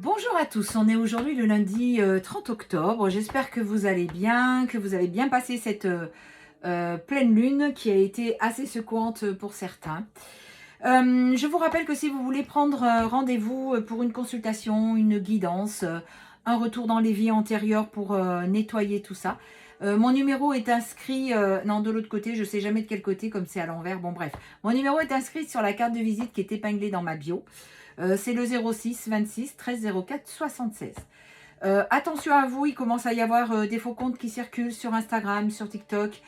Bonjour à tous, on est aujourd'hui le lundi 30 octobre. J'espère que vous allez bien, que vous avez bien passé cette pleine lune qui a été assez secouante pour certains. Je vous rappelle que si vous voulez prendre rendez-vous pour une consultation, une guidance, un retour dans les vies antérieures pour nettoyer tout ça, mon numéro est inscrit, non de l'autre côté, je ne sais jamais de quel côté comme c'est à l'envers, bon bref. Mon numéro est inscrit sur la carte de visite qui est épinglée dans ma bio. C'est le 06 26 13 04 76. Attention à vous, il commence à y avoir des faux comptes qui circulent sur Instagram, sur TikTok,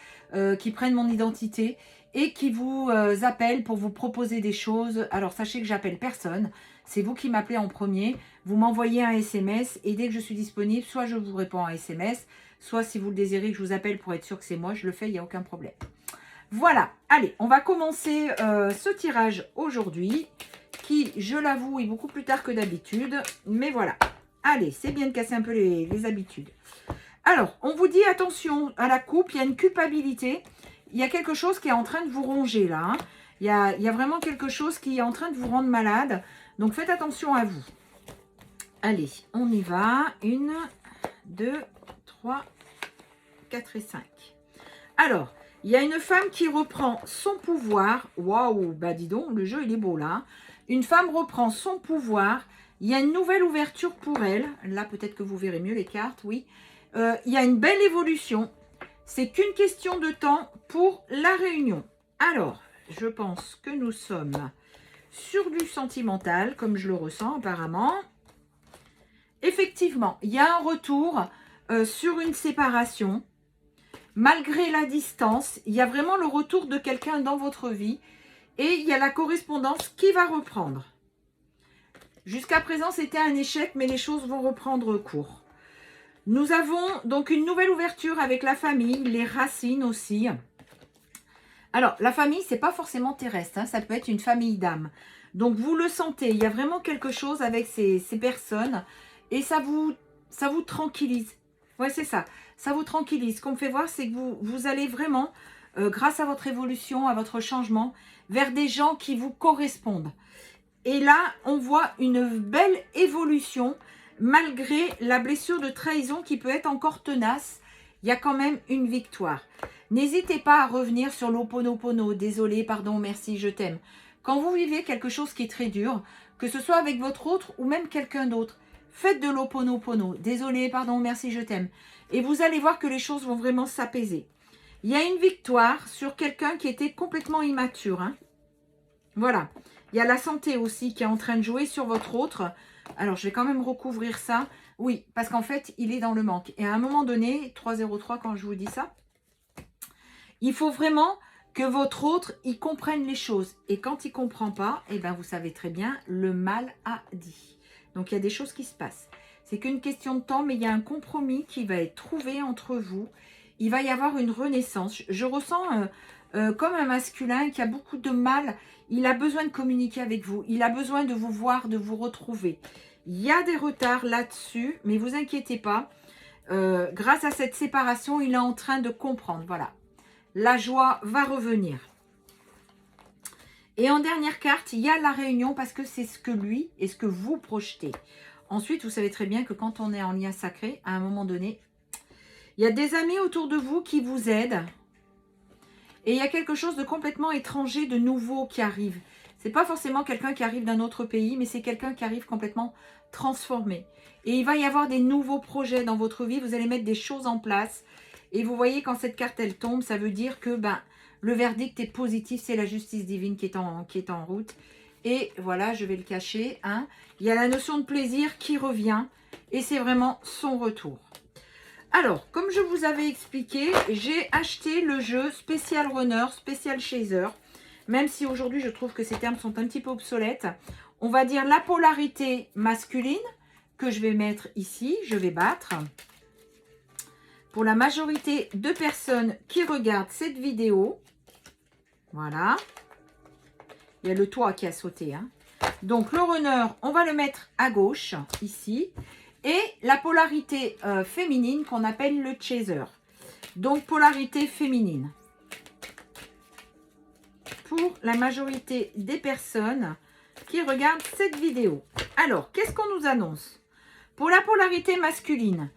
qui prennent mon identité et qui vous appellent pour vous proposer des choses. Alors sachez que j'appelle personne, c'est vous qui m'appelez en premier, vous m'envoyez un SMS et dès que je suis disponible, soit je vous réponds à SMS, soit si vous le désirez que je vous appelle pour être sûr que c'est moi, je le fais, il n'y a aucun problème. Voilà, allez, on va commencer ce tirage aujourd'hui qui, je l'avoue, est beaucoup plus tard que d'habitude, mais voilà. Allez, c'est bien de casser un peu les habitudes. Alors, on vous dit attention à la coupe, il y a une culpabilité. Il y a quelque chose qui est en train de vous ronger là. Hein. Il y a vraiment quelque chose qui est en train de vous rendre malade. Donc, faites attention à vous. Allez, on y va. 1, 2, 3, 4 et 5. Alors, il y a une femme qui reprend son pouvoir. Waouh, bah dis donc, le jeu il est beau là. Une femme reprend son pouvoir. Il y a une nouvelle ouverture pour elle. Là, peut-être que vous verrez mieux les cartes, oui. Il y a une belle évolution. C'est qu'une question de temps pour la réunion. Alors, je pense que nous sommes sur du sentimental, comme je le ressens apparemment. Effectivement, il y a un retour sur une séparation. Malgré la distance, il y a vraiment le retour de quelqu'un dans votre vie. Et il y a la correspondance qui va reprendre. Jusqu'à présent, c'était un échec, mais les choses vont reprendre cours. Nous avons donc une nouvelle ouverture avec la famille, les racines aussi. Alors, la famille, ce n'est pas forcément terrestre, hein, ça peut être une famille d'âme. Donc, vous le sentez, il y a vraiment quelque chose avec ces personnes et ça vous tranquillise. Ouais, c'est ça, ça vous tranquillise. Ce qu'on me fait voir, c'est que vous allez vraiment, grâce à votre évolution, à votre changement, vers des gens qui vous correspondent. Et là, on voit une belle évolution, malgré la blessure de trahison qui peut être encore tenace. Il y a quand même une victoire. N'hésitez pas à revenir sur l'Ho'oponopono. Désolé, pardon, merci, je t'aime. Quand vous vivez quelque chose qui est très dur, que ce soit avec votre autre ou même quelqu'un d'autre, faites de l'Ho'oponopono. Désolé, pardon, merci, je t'aime. Et vous allez voir que les choses vont vraiment s'apaiser. Il y a une victoire sur quelqu'un qui était complètement immature. Hein. Voilà. Il y a la santé aussi qui est en train de jouer sur votre autre. Alors, je vais quand même recouvrir ça. Oui, parce qu'en fait, il est dans le manque. Et à un moment donné, 303, quand je vous dis ça, il faut vraiment que votre autre, il comprenne les choses. Et quand il ne comprend pas, eh ben, vous savez très bien, le mal a dit. Donc, il y a des choses qui se passent. C'est qu'une question de temps, mais il y a un compromis qui va être trouvé entre vous. Il va y avoir une renaissance. Je ressens comme un masculin qui a beaucoup de mal. Il a besoin de communiquer avec vous. Il a besoin de vous voir, de vous retrouver. Il y a des retards là-dessus, mais vous inquiétez pas. Grâce à cette séparation, il est en train de comprendre. Voilà. La joie va revenir. Et en dernière carte, il y a la réunion parce que c'est ce que lui et ce que vous projetez. Ensuite, vous savez très bien que quand on est en lien sacré, à un moment donné, il y a des amis autour de vous qui vous aident. Et il y a quelque chose de complètement étranger, de nouveau qui arrive. Ce n'est pas forcément quelqu'un qui arrive d'un autre pays, mais c'est quelqu'un qui arrive complètement transformé. Et il va y avoir des nouveaux projets dans votre vie. Vous allez mettre des choses en place. Et vous voyez, quand cette carte, elle tombe, ça veut dire que le verdict est positif. C'est la justice divine qui est en route. Et voilà, je vais le cacher. Hein. Il y a la notion de plaisir qui revient. Et c'est vraiment son retour. Alors, comme je vous avais expliqué, j'ai acheté le jeu Special Runner, Special Chaser. Même si aujourd'hui, je trouve que ces termes sont un petit peu obsolètes. On va dire la polarité masculine que je vais mettre ici. Je vais battre. Pour la majorité de personnes qui regardent cette vidéo. Voilà. Il y a le toit qui a sauté. Hein. Donc, le runner, on va le mettre à gauche, ici. Et la polarité féminine qu'on appelle le chaser. Donc, polarité féminine. Pour la majorité des personnes qui regardent cette vidéo. Alors, qu'est-ce qu'on nous annonce? Pour la polarité masculine,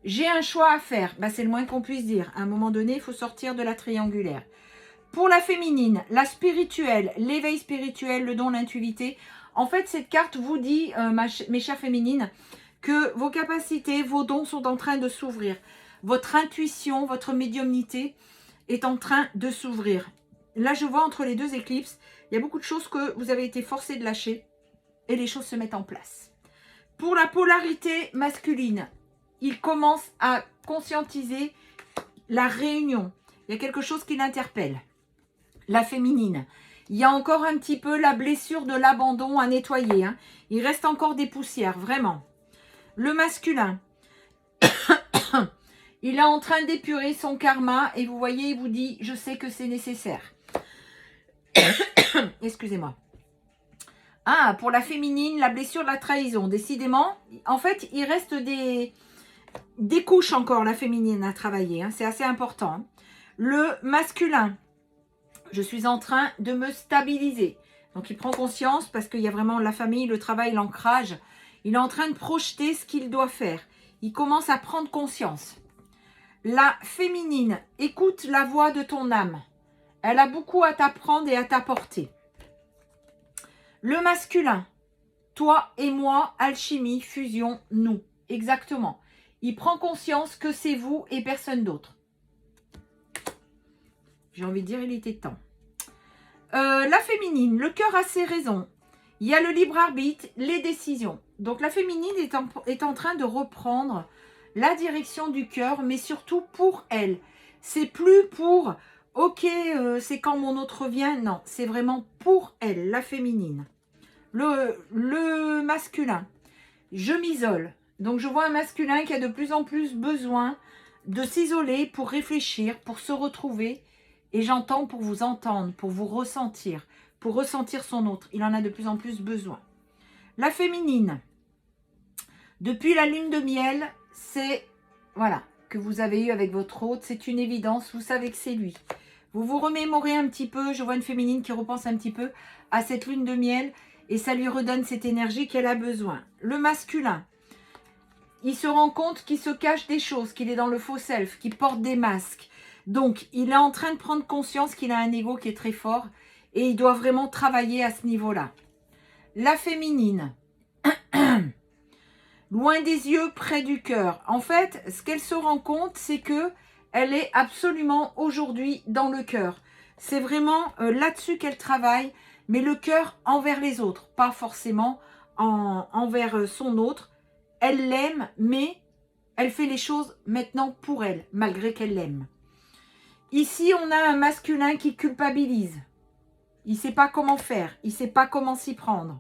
j'ai un choix à faire. Ben, c'est le moins qu'on puisse dire. À un moment donné, il faut sortir de la triangulaire. Pour la féminine, la spirituelle, l'éveil spirituel, le don, l'intuitivité. En fait, cette carte vous dit, mes chères féminines, que vos capacités, vos dons sont en train de s'ouvrir. Votre intuition, votre médiumnité est en train de s'ouvrir. Là, je vois entre les deux éclipses, il y a beaucoup de choses que vous avez été forcés de lâcher et les choses se mettent en place. Pour la polarité masculine, il commence à conscientiser la réunion. Il y a quelque chose qui l'interpelle. La féminine, il y a encore un petit peu la blessure de l'abandon à nettoyer. Hein. Il reste encore des poussières, vraiment. Le masculin, il est en train d'épurer son karma et vous voyez, il vous dit, je sais que c'est nécessaire. Excusez-moi. Ah, pour la féminine, la blessure de la trahison. Décidément, en fait, il reste des couches encore, la féminine, à travailler. Hein. C'est assez important. Le masculin, je suis en train de me stabiliser. Donc, il prend conscience parce qu'il y a vraiment la famille, le travail, l'ancrage. Il est en train de projeter ce qu'il doit faire. Il commence à prendre conscience. La féminine, écoute la voix de ton âme. Elle a beaucoup à t'apprendre et à t'apporter. Le masculin, toi et moi, alchimie, fusion, nous. Exactement. Il prend conscience que c'est vous et personne d'autre. J'ai envie de dire, il était temps. La féminine, le cœur a ses raisons. Il y a le libre arbitre, les décisions. Donc la féminine est en train de reprendre la direction du cœur, mais surtout pour elle. C'est plus pour, ok, c'est quand mon autre vient. Non, c'est vraiment pour elle, la féminine. Le masculin, je m'isole. Donc je vois un masculin qui a de plus en plus besoin de s'isoler pour réfléchir, pour se retrouver. Et j'entends pour vous entendre, pour vous ressentir, pour ressentir son autre. Il en a de plus en plus besoin. La féminine, depuis la lune de miel, c'est, voilà, que vous avez eu avec votre hôte, c'est une évidence, vous savez que c'est lui. Vous vous remémorez un petit peu, je vois une féminine qui repense un petit peu à cette lune de miel et ça lui redonne cette énergie qu'elle a besoin. Le masculin, il se rend compte qu'il se cache des choses, qu'il est dans le faux self, qu'il porte des masques. Donc, il est en train de prendre conscience qu'il a un ego qui est très fort et il doit vraiment travailler à ce niveau-là. La féminine, loin des yeux, près du cœur. En fait, ce qu'elle se rend compte, c'est que elle est absolument aujourd'hui dans le cœur. C'est vraiment là-dessus qu'elle travaille, mais le cœur envers les autres, pas forcément envers son autre. Elle l'aime, mais elle fait les choses maintenant pour elle, malgré qu'elle l'aime. Ici, on a un masculin qui culpabilise. Il ne sait pas comment faire. Il ne sait pas comment s'y prendre.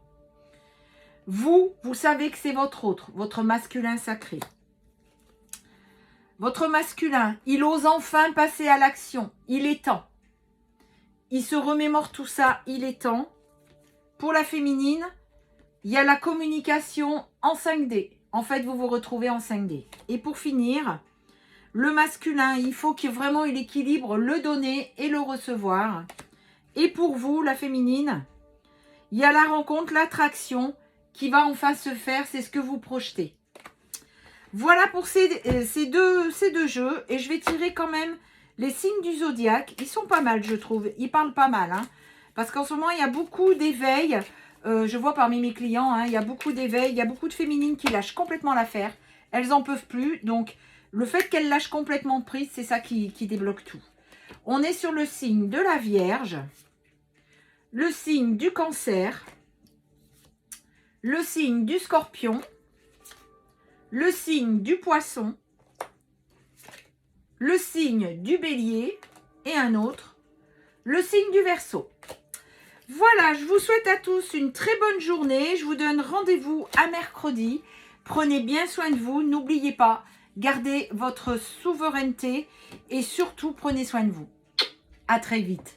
Vous savez que c'est votre autre, votre masculin sacré. Votre masculin, il ose enfin passer à l'action. Il est temps. Il se remémore tout ça. Il est temps. Pour la féminine, il y a la communication en 5D. En fait, vous vous retrouvez en 5D. Et pour finir, le masculin, il faut qu'il vraiment il équilibre le donner et le recevoir. Et pour vous, la féminine, il y a la rencontre, l'attraction qui va enfin se faire. C'est ce que vous projetez. Voilà pour ces deux jeux. Et je vais tirer quand même les signes du zodiaque. Ils sont pas mal, je trouve. Ils parlent pas mal. Hein, parce qu'en ce moment, il y a beaucoup d'éveil. Je vois parmi mes clients, hein, il y a beaucoup d'éveil. Il y a beaucoup de féminines qui lâchent complètement l'affaire. Elles n'en peuvent plus. Donc, le fait qu'elles lâchent complètement prise, c'est ça qui débloque tout. On est sur le signe de la Vierge, le signe du Cancer, le signe du Scorpion, le signe du Poisson, le signe du Bélier et un autre, le signe du Verseau. Voilà, je vous souhaite à tous une très bonne journée. Je vous donne rendez-vous à mercredi. Prenez bien soin de vous. N'oubliez pas, gardez votre souveraineté et surtout, prenez soin de vous. À très vite.